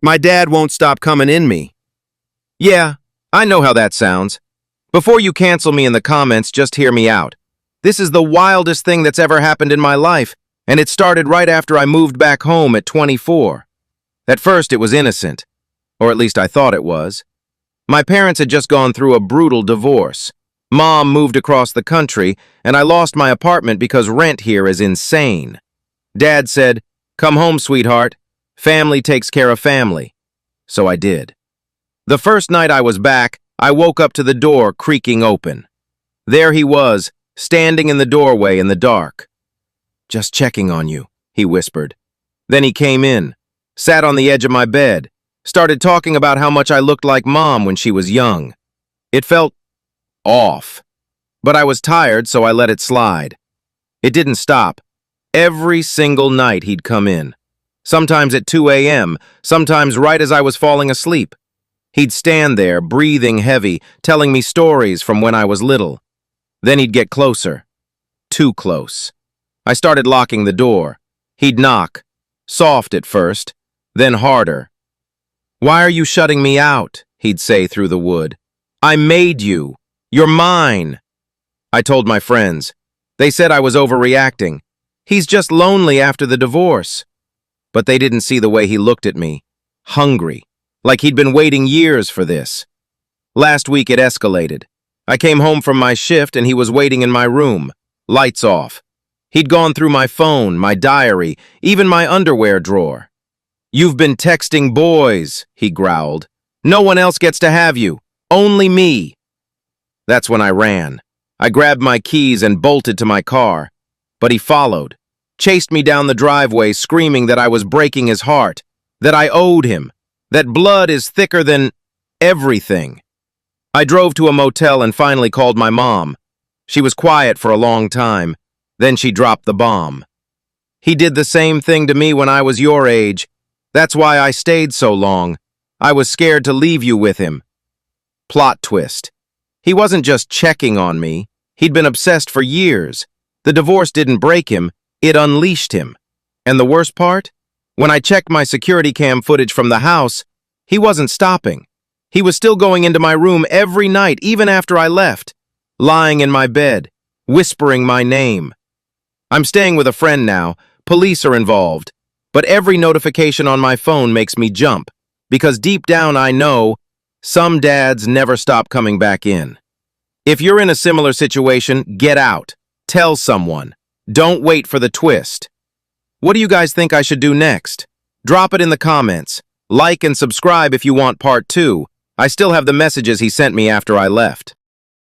My dad won't stop coming in me. Yeah, I know how that sounds. Before you cancel me in the comments, just hear me out. This is the wildest thing that's ever happened in my life, and it started right after I moved back home at 24. At first, it was innocent, or at least I thought it was. My parents had just gone through a brutal divorce. Mom moved across the country, and I lost my apartment because rent here is insane. Dad said, "Come home, sweetheart. Family takes care of family." So I did. The first night I was back, I woke up to the door creaking open. There he was, standing in the doorway in the dark. "Just checking on you," he whispered. Then he came in, sat on the edge of my bed, started talking about how much I looked like Mom when she was young. It felt off, but I was tired, so I let it slide. It didn't stop. Every single night he'd come in. Sometimes at 2 a.m., sometimes right as I was falling asleep. He'd stand there, breathing heavy, telling me stories from when I was little. Then he'd get closer. Too close. I started locking the door. He'd knock. Soft at first, then harder. "Why are you shutting me out?" he'd say through the wood. "I made you. You're mine." I told my friends. They said I was overreacting. He's just lonely after the divorce. But they didn't see the way he looked at me. Hungry. Like he'd been waiting years for this. Last week it escalated. I came home from my shift and he was waiting in my room. Lights off. He'd gone through my phone, my diary, even my underwear drawer. "You've been texting boys," he growled. "No one else gets to have you. Only me." That's when I ran. I grabbed my keys and bolted to my car. But he followed, chased me down the driveway, screaming that I was breaking his heart, that I owed him, that blood is thicker than everything. I drove to a motel and finally called my mom. She was quiet for a long time. Then she dropped the bomb. "He did the same thing to me when I was your age. That's why I stayed so long. I was scared to leave you with him." Plot twist. He wasn't just checking on me. He'd been obsessed for years. The divorce didn't break him, it unleashed him. And the worst part? When I checked my security cam footage from the house, he wasn't stopping. He was still going into my room every night, even after I left, lying in my bed, whispering my name. I'm staying with a friend now. Police are involved. But every notification on my phone makes me jump, because deep down I know some dads never stop coming back in. If you're in a similar situation, get out. Tell someone. Don't wait for the twist. What do you guys think I should do next? Drop it in the comments. Like and subscribe if you want part 2. I still have the messages he sent me after I left.